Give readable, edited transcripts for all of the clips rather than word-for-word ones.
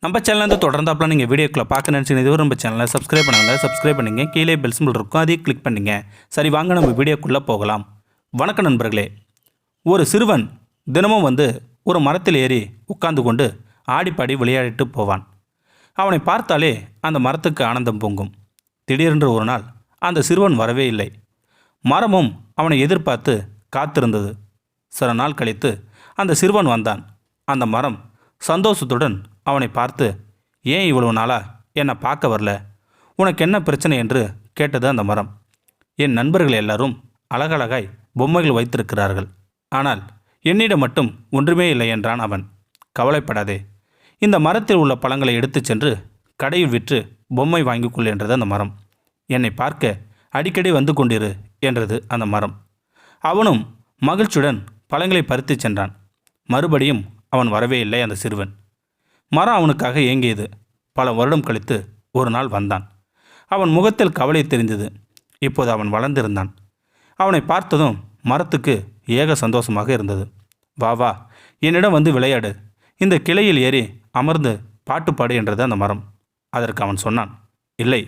நம்ம சேனல் தொடர்ந்தாப்புல நீங்கள் வீடியோக்குள்ள பார்க்க நினச்சிங்க இதுவரை நம்ம சேனலை சப்ஸ்கிரைப் பண்ணுங்க கீழே பெல் சிம்பிள் இருக்கும் அதையும் கிளிக் பண்ணுங்க. சரி வாங்க நம்ம வீடியோக்குள்ளே போகலாம். வணக்கம் நண்பர்களே. ஒரு சிறுவன் தினமும் ஒரு மரத்தில் ஏறி உட்கார்ந்து கொண்டு ஆடிப்பாடி விளையாடிட்டு போவான். அவனை பார்த்தாலே அந்த மரத்துக்கு ஆனந்தம் பொங்கும். திடீரென்று ஒரு நாள் அந்த சிறுவன் வரவே இல்லை. மரமும் அவனை எதிர்பார்த்து காத்திருந்தது. சில நாள் கழித்து அந்த சிறுவன் வந்தான். அந்த மரம் சந்தோஷத்துடன் அவனை பார்த்து, ஏன் இவ்வளவு நாளா என்னை பார்க்க வரல, உனக்கு என்ன பிரச்சனை என்று கேட்டது அந்த மரம். என் நண்பர்கள் எல்லாரும் அழகழகாய் பொம்மைகள் வைத்திருக்கிறார்கள், ஆனால் என்னிடம் மட்டும் ஒன்றுமே இல்லை என்றான் அவன். கவலைப்படாதே, இந்த மரத்தில் உள்ள பழங்களை எடுத்துச் சென்று கடையில் விற்று பொம்மை வாங்கிக்கொள் என்றது அந்த மரம். என்னை பார்க்க அடிக்கடி வந்து கொண்டிரு என்றது அந்த மரம். அவனும் மகிழ்ச்சியுடன் பழங்களை பறித்து சென்றான். மறுபடியும் அவன் வரவே இல்லை அந்த சிறுவன். மரம் அவனுக்காக ஏங்கியது. பல வருடம் கழித்து ஒரு நாள் வந்தான். அவன் முகத்தில் கவலை தெரிந்தது. இப்போது அவன் வளர்ந்திருந்தான். அவனை பார்த்ததும் மரத்துக்கு ஏக சந்தோஷமாக இருந்தது. வா வா, என்னிடம் விளையாடு, இந்த கிளையில் ஏறி அமர்ந்து பாட்டு பாடு என்றது அந்த மரம். அதற்கு அவன் சொன்னான், இல்லை,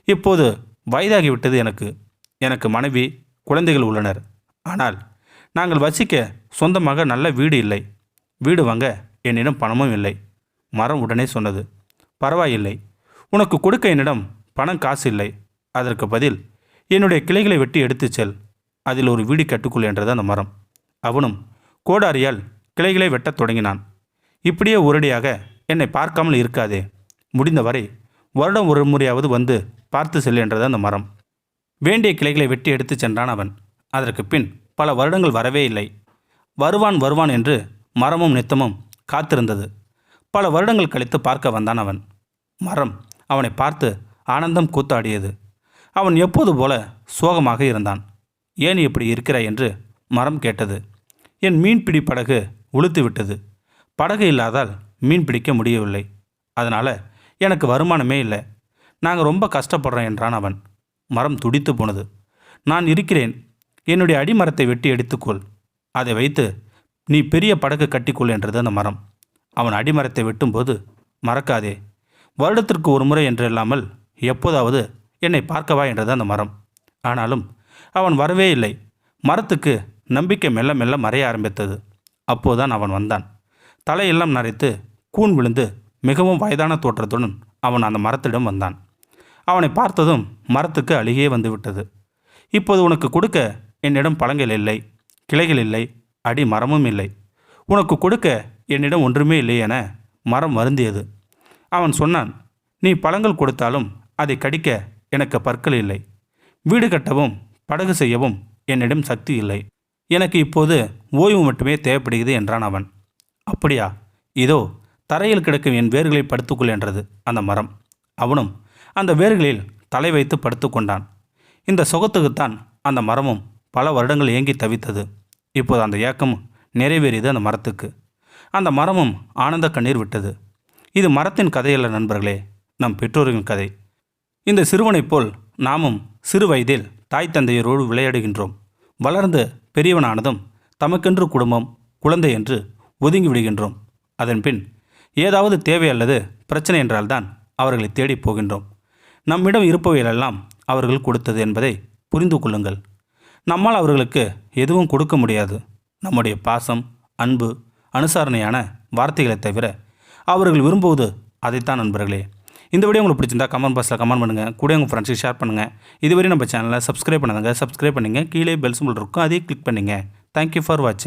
இப்போது வயதாகிவிட்டது எனக்கு மனைவி குழந்தைகள் உள்ளனர். ஆனால் நாங்கள் வசிக்க சொந்தமாக நல்ல வீடு இல்லை. வீடு வாங்க என்னிடம் பணமும் இல்லை. மரம் உடனே சொன்னது, பரவாயில்லை, உனக்கு கொடுக்க என்னிடம் பணம் காசு இல்லை. அதற்கு பதில் என்னுடைய கிளைகளை வெட்டி எடுத்துச் செல், அதில் ஒரு வீடு கட்டுக்கொள் என்றது அந்த மரம். அவனும் கோடாரியால் கிளைகளை வெட்டத் தொடங்கினான். இப்படியே ஒரடியாக என்னை பார்க்காமல் இருக்காதே, முடிந்தவரை வருடம் ஒரு முறையாவது பார்த்து செல் என்றது அந்த மரம். வேண்டிய கிளைகளை வெட்டி எடுத்துச் சென்றான் அவன். அதற்கு பின் பல வருடங்கள் வரவே இல்லை. வருவான் என்று மரமும் நித்தமும் காத்திருந்தது. பல வருடங்கள் கழித்து பார்க்க வந்தான் அவன். மரம் அவனை பார்த்து ஆனந்தம் கூத்தாடியது. அவன் எப்போது போல சோகமாக இருந்தான். ஏன் இப்படி இருக்கிறாய் என்று மரம் கேட்டது. என் மீன்பிடி படகு உளுத்து விட்டது. படகு இல்லாதால் மீன் பிடிக்க முடியவில்லை. அதனால் எனக்கு வருமானமே இல்லை. நாங்கள் ரொம்ப கஷ்டப்படுறோம் என்றான் அவன். மரம் துடித்து போனது. நான் இருக்கிறேன், என்னுடைய அடிமரத்தை வெட்டி எடுத்துக்கொள், அதை வைத்து நீ பெரிய படகு கட்டிக்கொள் என்றது அந்த மரம். அவன் அடிமரத்தை வெட்டும்போது, மறக்காதே, வருடத்திற்கு ஒரு முறை என்று இல்லாமல் எப்போதாவது என்னை பார்க்கவா என்றது அந்த மரம். ஆனாலும் அவன் வரவே இல்லை. மரத்துக்கு நம்பிக்கை மெல்ல மெல்ல மறைய ஆரம்பித்தது. அப்போதுதான் அவன் வந்தான். தலையெல்லாம் நரைத்து கூன் விழுந்து மிகவும் வயதான தோற்றத்துடன் அவன் அந்த மரத்திடம் வந்தான். அவனை பார்த்ததும் மரத்துக்கு அழுகியே வந்துவிட்டது. இப்போது உனக்கு கொடுக்க என்னிடம் பழங்கள் இல்லை, கிளைகள் இல்லை, அடி மரமும் இல்லை. உனக்கு கொடுக்க என்னிடம் ஒன்றுமே இல்லை என மரம் வருந்தியது. அவன் சொன்னான், நீ பழங்கள் கொடுத்தாலும் அதை கடிக்க எனக்கு பற்கள் இல்லை. வீடு கட்டவும் படகு செய்யவும் என்னிடம் சக்தி இல்லை. எனக்கு இப்போது ஓய்வு மட்டுமே தேவைப்படுகிறது என்றான் அவன். அப்படியா, இதோ தரையில் கிடக்கும் என் வேர்களை படுத்துக்கொள் என்றது அந்த மரம். அவனும் அந்த வேர்களில் தலை வைத்து படுத்து கொண்டான். இந்த சுகத்துக்குத்தான் அந்த மரமும் பல வருடங்கள் ஏங்கி தவித்தது. இப்போது அந்த ஏக்கம் நிறைவேறியது அந்த மரத்துக்கு. அந்த மரமும் ஆனந்த கண்ணீர் விட்டது. இது மரத்தின் கதையல்ல நண்பர்களே, நம் பெற்றோர்களின் கதை. இந்த சிறுவனைப் போல் நாமும் சிறு வயதில் தாய் தந்தையரோடு விளையாடுகின்றோம். வளர்ந்து பெரியவனானதும் தமக்கென்று குடும்பம், குழந்தை என்று ஒதுங்கி விடுகின்றோம். அதன்பின் ஏதாவது தேவை அல்லது பிரச்சனை என்றால்தான் அவர்களை தேடி போகின்றோம். நம்மிடம் இருப்பவைகளெல்லாம் அவர்கள் கொடுத்தது என்பதை புரிந்து கொள்ளுங்கள். நம்மால் அவர்களுக்கு எதுவும் கொடுக்க முடியாது. நம்முடைய பாசம், அன்பு, அனுசரணையான வார்த்தைகளை தவிர அவர்கள் விரும்புவது அதைத்தான் நண்பர்களே. இந்த வீடியோ உங்களுக்கு பிடிச்சிருந்தா கமெண்ட் பாக்ஸில் கமெண்ட் பண்ணுங்கள். கூட உங்கள் ஃப்ரெண்ட்ஸுக்கு ஷேர் பண்ணுங்கள். இதுவரை நம்ம சேனலை சப்ஸ்கிரைப் பண்ணுங்கள். கீழே பெல் சிம்பிள் இருக்கும், அதையும் கிளிக் பண்ணுங்கள். தேங்க்யூ ஃபார் வாட்சிங்.